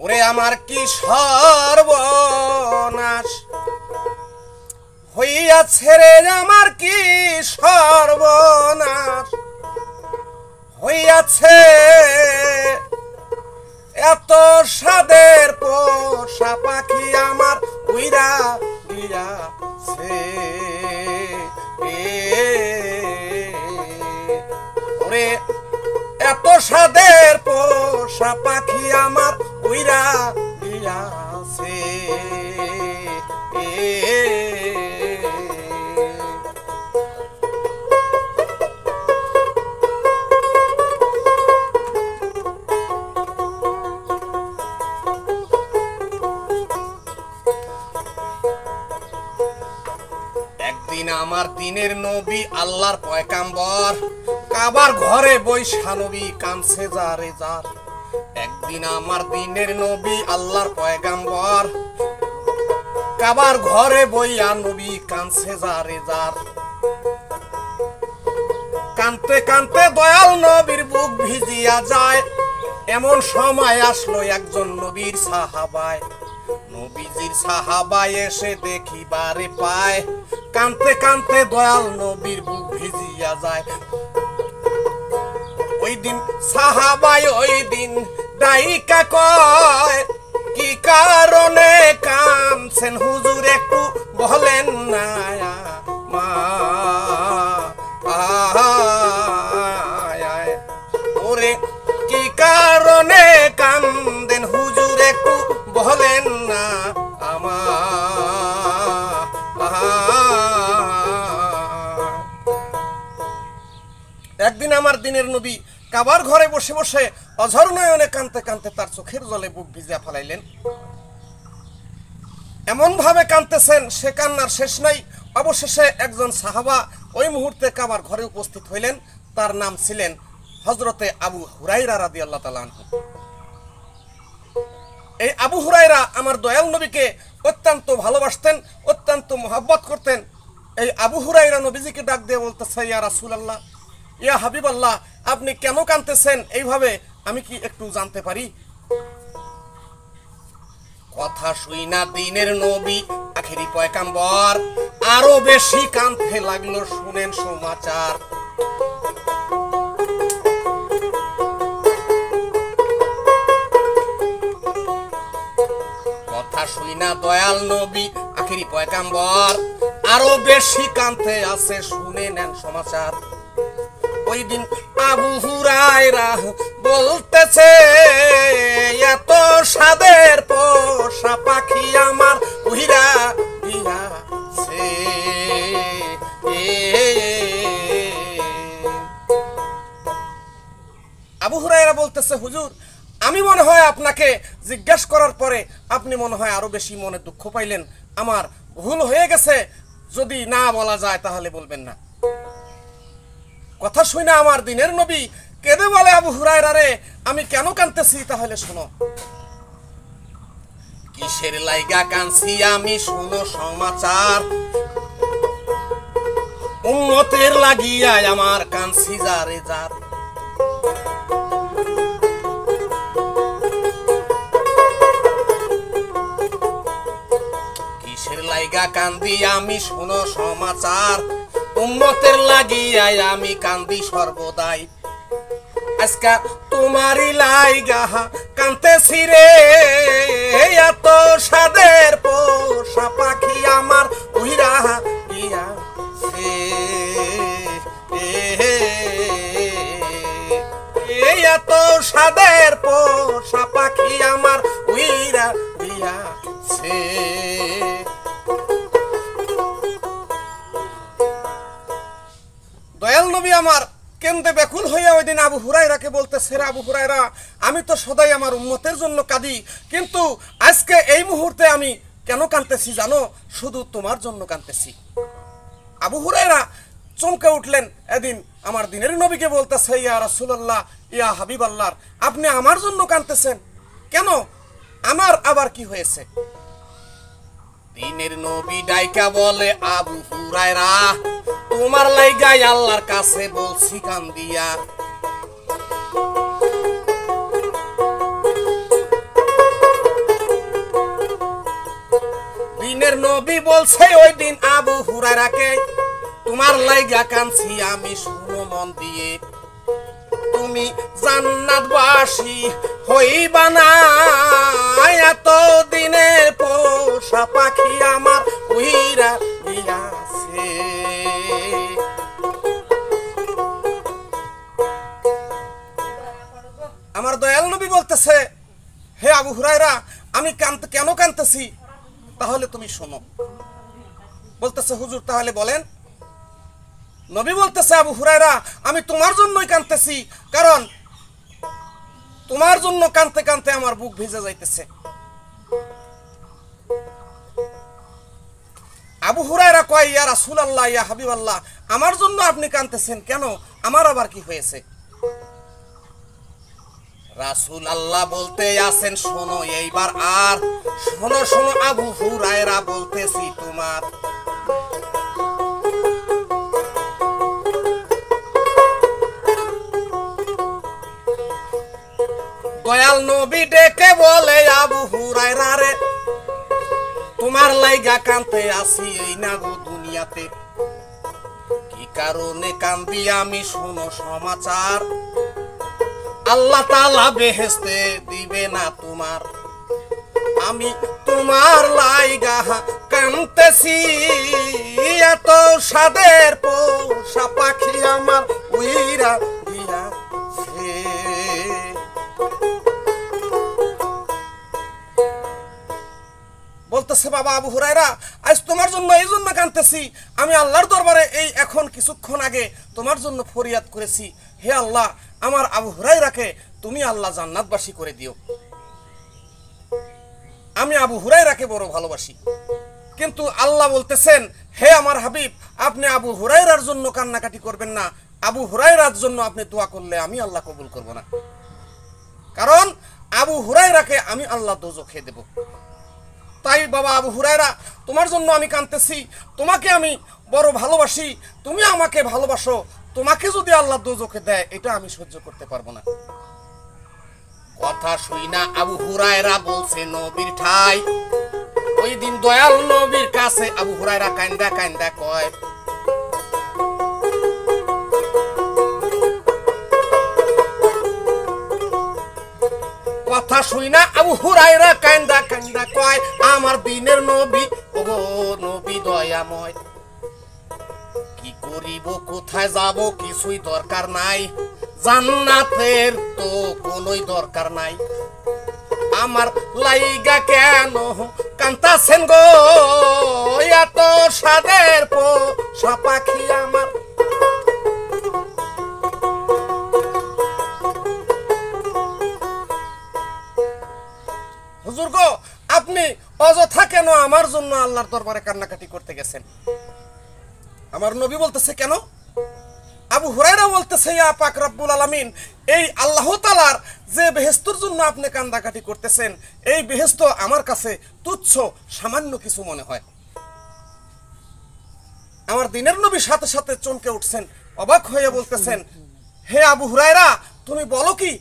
ওরে আমার কি সর্বনাশ হইয়াছে রে, আমার কি সর্বনাশ হইয়াছে। এত সাদের পোষা পাখি আমার উইরা গিয়াছে। ওরে এত সাদের পোষা পাখি আমার উইরা গিয়াছে। একদিন আমার দিনের নবী আল্লাহর পয়গাম্বর কাবার ঘরে বৈশা নবী কাঁদছে যারে যার। একদিন আমার দিনের নবী আল্লাহর পয়গাম্বর কাবার ঘরে বইয়া নবী কাঁদছে যারে যার। কাঁদতে কাঁদতে দয়াল নবীর বুক ভিজিয়া যায়। এমন সময় আসলো একজন নবীর সাহাবায়। নবীজির সাহাবায় এসে দেখিবারে পায়। কাঁদতে কাঁদতে দয়াল নবীর বুক ভিজিয়া যায়। ওই দিন সাহাবায় ওই দিন ডাইকা কয়, কি কারণে কাঁদছেন হুজুর একটু বলেন না মা। ওরে কি কারণে কান্দেন হুজুর একটু বলেন না আমার। একদিন আমার দিনের নবী কাবার ঘরে বসে বসে অঝর নয়নে কাঁদতে কাঁদতে তার চোখের জলে বুক ভিজিয়া ফেলাইলেন। এমন ভাবে কাঁদতেছেন সে কান্নার শেষ নাই। অবশেষে একজন সাহাবা ওই মুহূর্তে কাবার ঘরে উপস্থিত হইলেন। তার নাম ছিলেন হযরতে আবু হুরায়রা রাদিয়াল্লাহু তাআলা আনহু। এই আবু হুরায়রা আমার দয়াল নবীকে অত্যন্ত ভালোবাসতেন, অত্যন্ত মহব্বত করতেন। এই আবু হুরায়রা নবীজিকে ডাক দিয়ে বলতেছে, ইয়া রাসূলুল্লাহ, ইয়া হাবিবাল্লাহ, আপনি কেন কাঁদতেছেন এইভাবে, আমি কি একটু জানতে পারি? কথা শুই না দিনের নবী আখেরি পয়গাম্বর আরো বেশি কাঁদতে লাগলো, শুনেন সমাচার। কথা শুই না দয়াল নবী আখেরি পয়গাম্বর আরো বেশি কাঁদতে আছে, শুনে নেন সমাচার। ওই দিন আবু হুরায়রা বলতেছে, এত সাদের পোষা পাখি আমার উইরা গিয়াছে। আবু হুরায়রা বলতেছে, হুজুর আমি মনে হয় আপনাকে জিজ্ঞাসা করার পরে আপনি মনে হয় আরো বেশি মনে দুঃখ পাইলেন। আমার ভুল হয়ে গেছে, যদি না বলা যায় তাহলে বলবেন না। কথা শুই না আমার দিনের নবী কেঁদে বলে, আবু হুরায়রা রে, আমি কেন কাঁদতেছি তাহলে শোনো। কিসের লাইগা কাঁদছি আমি শুনো সমাচার। উম্মতের লাগিয়া আমার কাঁদছি যারে যার। কিসের লাইগা কান্দি আমি শুনো সমাচার। উম্মতের লাগিয়া আমি কান্দি সর্বদাই। আজকা তোমারই লাইগা কাঁদতেছি রে, এত সাদের পোষা পাখি আমার উইরা গিয়াছে। এত সাদের পোষা পাখি আমার উইরা গিয়াছে। দয়াল নবী আমার কেন্দে ব্যাকুল হইয়া ওই দিন আবু হুরায়রাকে বলতেছে, রে আবু হুরায়রা, আমি তো সদাই আমার উম্মতের জন্য কাঁদি, কিন্তু আজকে এই মুহূর্তে আমি কেন কাঁদতেছি জানো? শুধু তোমার জন্য কাঁদতেছি। আবু হুরায়রা চমকে উঠলেন। এদিন আমার দিনের নবীকে বলতেছে, ইয়া রাসূলুল্লাহ, ইয়া হাবিবাল্লাহ, আপনি আমার জন্য কাঁদতেছেন কেন? আমার আবার কি হয়েছে? দিনের নবী ডাইকা বলে, আবু হুরায়রা, তোমার লাইগাই আল্লাহর কাছে বলছি কান্দিয়া। দিনের নবী বলছে ওই দিন আবু হুরায়রাকে, তোমার লাইগা কাঁদছি আমি শুনো মন দিয়ে, তুমি জান্নাতবাসী হইবা না, এত দিনের পোষা পাখি আমার উইরা গিয়াছে। আমার দয়াল নবী বলতেছে, হে আবু হুরায়রা, আমি কেন কাঁদতেছি তাহলে তুমি শোনো। বলতেছে, হুজুর তাহলে বলেন। নবী বলতেছে, আবু হুরায়রা, আমি তোমার জন্যই কাঁদতেছি, কারণ তোমার জন্য কাঁদতে কাঁদতে আমার বুক ভিজে যাইতেছে। আবু হুরায়রা কয়, ইয়া রাসূলুল্লাহ, ইয়া হাবিবাল্লাহ, আমার জন্য আপনি কাঁদতেছেন কেন? আমার আবার কি হয়েছে? রাসূল আল্লাহ বলতে আছেন, শোনো এইবার, আর শোনো শোনো আবু হুরায়রা, বলতেছি তোমার। দয়াল নবী ডেকে বলে, আবু হুরায়রা রে, তোমার লাইগা কাঁদতে আসি এই না গো দুনিয়াতে। কি কারণে কান্দি আমি শোনো সমাচার, আল্লাহ তাআলা বেহেশতে দিবে না তোমার। আমি তোমার লাইগা কাঁদতেছি, এত সাদের পোষা পাখি আমার উইরা গিয়াছে। বলতেছে, বাবা আবু হুরায়রা, আজ তোমার জন্য এই জন্য কাঁদতেছি, আমি আল্লাহর দরবারে এই এখন কিছুক্ষণ আগে তোমার জন্য ফরিয়াদ করেছি, হে আল্লাহ, আমার আবু হুরায়রাকে তুমি আল্লাহ জান্নাতবাসী করে দিও। আমি আবু হুরায়রাকে বড় ভালোবাসি, কিন্তু আল্লাহ বলতেছেন, হে আমার হাবিব, আপনি আবু হুরায়রার জন্য কান্নাকাটি করবেন না, আবু হুরায়রার জন্য আপনি দোয়া করলে আমি আল্লাহ কবুল করব না, কারণ আবু হুরায়রাকে আমি আল্লাহ দোজখে দেব। তাই বাবা আবু হুরায়রা, তোমার জন্য আমি কাঁদতেছি, তোমাকে আমি বড় ভালোবাসি, তুমি আমাকে ভালোবাসো, তোমাকে যদি আল্লাহ দোজখে দেয় এটা আমি সহ্য করতে পারবো না। কথা শুই না আবু হুরায়রা বলছে নবীর ঠাই, ওই দিন দয়াল নবীর কাছে আবু হুরায়রা কান্দা কান্দা কয়, কথা শুই না আবু হুরায়রা কান্দা কান্দা কয়, আমার দিনের নবী, ওগো নবী দয়াময়, কি করিব কোথায় যাব কিছুই দরকার নাই, জান্নাতের তো কোনোই দরকার নাই, আমার লাইগা কেন কান্তাছেন গো, এত সাদের পোষা পাখি আমার। হুজুর গো, আপনি অযথা কেন আমার জন্য আল্লাহর দরবারে কান্নাকাটি করতে গেছেন? আমার নবী বলতেছে, কেন? আবু হুরায়রা বলতেছে, ইয়া পাক রব্বুল আলামিন, এই আল্লাহ তাআলার যে বেহেশতের জন্য আপনি কান্দাকাটি করতেছেন, এই বেহেশত আমার কাছে তুচ্ছ সামান্য কিছু মনে হয়। আমার দিনের নবী সাথে সাথে চমকে উঠছেন, অবাক হয়ে বলতেছেন, হে আবু হুরায়রা, তুমি বলো কি,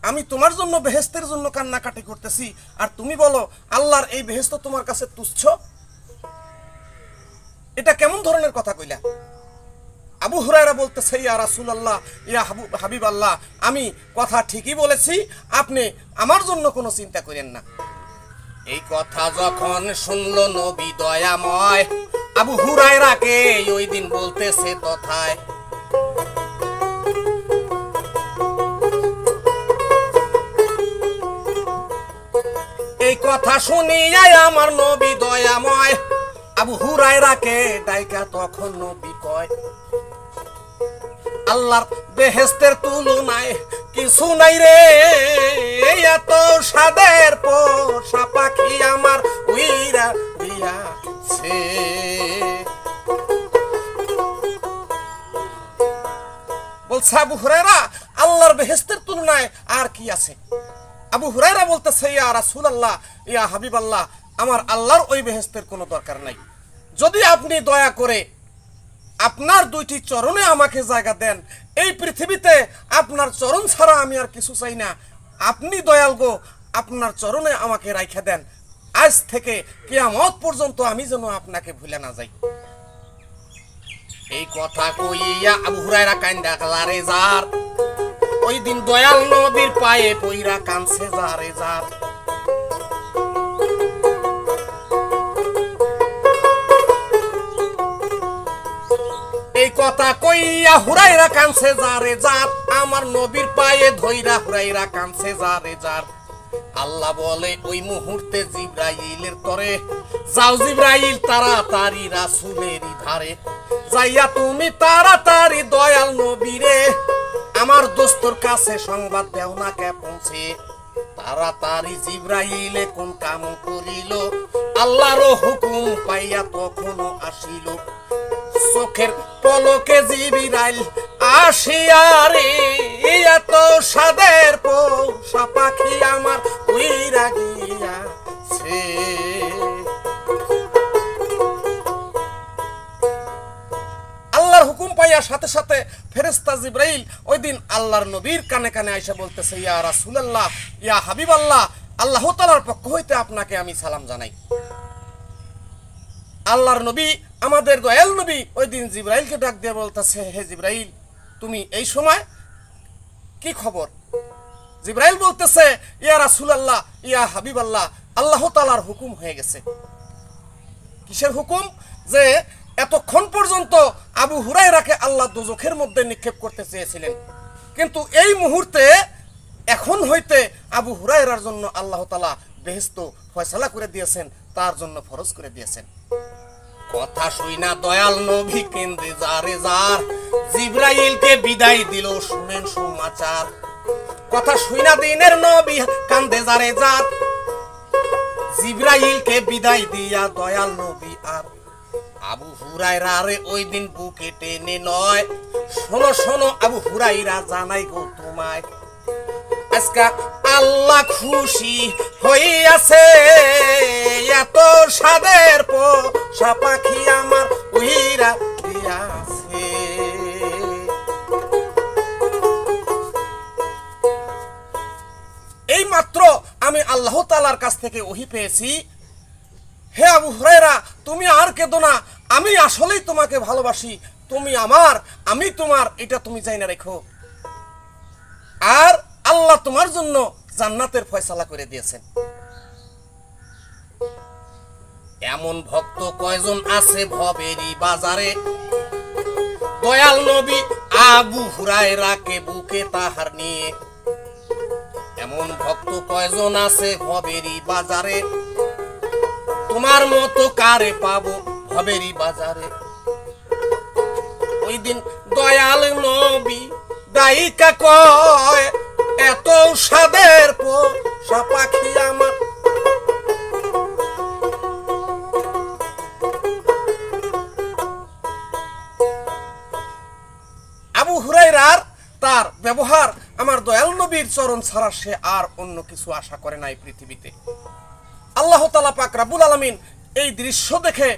আমি তোমার জন্য বেহেশতের জন্য কান্নাকাটি করতেছি, আর তুমি বলো আল্লাহর এই বেহেশত তোমার কাছে তুচ্ছ? এটা কেমন ধরনের কথা কইলা? আবু হুরায়রা বলতেছে, ইয়া রাসূলুল্লাহ, ইয়া হাবিবাল্লাহ, আমি কথা ঠিকই বলেছি, আপনি আমার জন্য কোনো চিন্তা করেন না। এই কথা যখন শুনলো নবী দয়াময়, আবু হুরায়রাকে ওই দিন বলতেছে তথায়, এই কথা শুনিয়া আমার নবী দয়াময় আবু হুরায়রাকে ডাইকা তখন নবী কয়, আল্লাহর বেহেশতের তুলনায় কিছু নাই রে, এত সাদের পোষা পাখি আমার উইরা দিয়াছে। বলছে আবু হুরায়রা, আল্লাহর বেহেশতের তুলনায় আর কি আছে? আবু হুরায়রা বলতেছে, ইয়া রাসূলুল্লাহ, ইয়া হাবিবাল্লাহ, আমার আল্লাহর ওই বেহেশতের কোনো দরকার নাই, যদি আপনি দয়া করে আপনার দুইটি চরণে আমাকে জায়গা দেন, এই পৃথিবীতে আপনার চরণ ছাড়া আমি আর কিছু চাই না, আপনি দয়াল গো, আপনার চরণে আমাকে রাইখা দেন, আজ থেকে কিয়ামত পর্যন্ত আমি যেন আপনাকে ভুলে না যাই। এই কথা কইয়া আবু হুরায়রা কান্দা কালারে যার, ওই দিন দয়াল নবীর পায়ে পইরা কানছে যারে যার। এই কথা কইয়া হুরায়রা কানছে যারে যার, আমার নবীর পায়ে ধইরা হুরায়রা কানছে যারে যার। আল্লাহ বলে ওই মুহূর্তে জিবরাইলের তরে, যাও জিবরাইল তাড়াতাড়ি রাসূলেরই ধারে, যাইয়া তুমি তাড়াতাড়ি দয়াল নবীরে আমার দোস্তর কাছে সংবাদ দেও না কে পৌঁছে। তাড়াতাড়ি জিবরাইলে কোন কাম করিল, আল্লাহর হুকুম পাইয়া তখনও আসিল। চোখের পলকে জিবরাইল আসিয়া রে, এত সাদের পোষা পাখি আমার উইরা গিয়াছে। আল্লাহর হুকুম পাইয়া সাথে সাথে ফেরেশতা জিবরাইল ওই দিন আল্লাহর নবীর কানে কানে আইসা বলতেছে, ইয়া রাসূলুল্লাহ, ইয়া হাবিবাল্লাহ, আল্লাহ তাআলার পক্ষ হইতে আপনাকে আমি সালাম জানাই। আল্লাহর নবী আমাদের দয়াল নবী ওই দিন জিবরাইলকে ডাক দিয়ে বলতেছে, হে জিবরাইল, তুমি এই সময় কি খবর? জিবরাইল বলতেছে, ইয়া রাসূলুল্লাহ, ইয়া হাবিবাল্লাহ, আল্লাহ তাআলার হুকুম হয়ে গেছে। কিসের হুকুম? যে এতক্ষণ পর্যন্ত আবু হুরায়রাকে আল্লাহ দোজখের মধ্যে নিক্ষেপ করতে চেয়েছিলেন, কিন্তু এই মুহূর্তে এখন হইতে আবু হুরায়রার জন্য আল্লাহ তাআলা বেহেশত ফয়সালা করে দিয়েছেন, তার জন্য ফরজ করে দিয়েছেন। কথা শুইনা দয়াল নবী কেন্দে যারে যার, জিবরাইলকে বিদায় দিল শুনেন সমাচার। কথা শুইনা দিনের নবী কান্দে যারে যার, জিবরাইলকে বিদায় দিয়া দয়াল নবী আর আবু হুরায়রা রে ওই দিন বুকে টেনে নয়, শোনো শোনো আবু হুরায়রা জানাই গো তোমায়, আজকা আল্লাহ খুশি হইয়াছে, এত সাদের পোষা পাখি আমার উইরা দিয়াছে। এই মাত্র আমি আল্লাহ তাআলার কাছ থেকে ওহী পেয়েছি, হে আবু হুরায়রা, তুমি আর কেঁদো না, আমি আসলেই তোমাকে ভালোবাসি, তুমি আমার, আমি তোমার, এটা তুমি জাইনা রেখো। আর আল্লাহ তোমার জন্য জান্নাতের ফয়সালা করে দিয়েছেন। এমন ভক্ত কয়জন আছে ভবেরই বাজারে, দয়াল নবী আবু হুরায়রাকে বুকে তাহার নিয়ে। এমন ভক্ত কয়জন আছে ভবেরই বাজারে, তোমার মতো কারে পাবো ভবেরই বাজারে। ওই দিন দয়াল নবী দায়িকা কয়, এত সাদের পোষা পাখি আমার। আবু হুরায়রার তার ব্যবহার আমার দয়াল নবীর চরণ ছাড়া সে আর অন্য কিছু আশা করে নাই পৃথিবীতে। আল্লাহ তাআলা পাক রব্বুল আলামিন এই দৃশ্য দেখে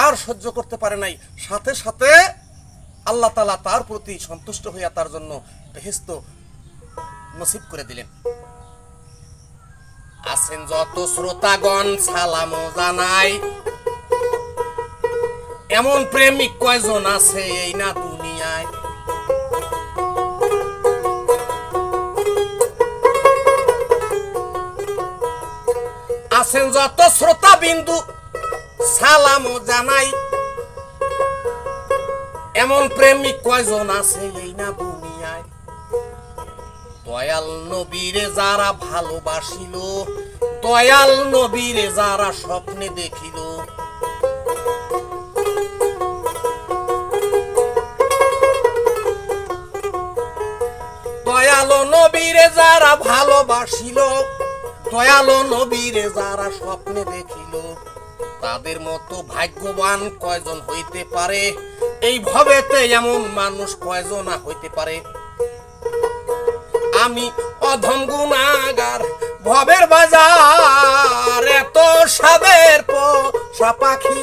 আর সহ্য করতে পারে নাই, সাথে সাথে আল্লাহ তাআলা তার প্রতি সন্তুষ্ট হইয়া তার জন্য বেহেশত নসিব করে দিলেন। আছেন যত শ্রোতাগণ সালাম জানাই, এমন প্রেমিক কয়জন আছে এই না দুনিয়ায়। আছেন যত শ্রোতা বিন্দু সালাম জানাই, এমন প্রেমিক কয়জন আছে এই না দুনিয়ায়। দয়াল নবীরে যারা ভালোবাসিল, দয়াল নবীরে যারা স্বপ্নে দেখিল, দয়াল নবীরে যারা ভালোবাসিল, দয়াল নবীরে যারা স্বপ্নে দেখিল, তাদের মতো ভাগ্যবান কয়জন হইতে পারে? এই ভবেতে এমন মানুষ কয়জন হইতে পারে? আমি অধম গুনাহগার ভবের বাজার, এত সাদের পোষা পাখি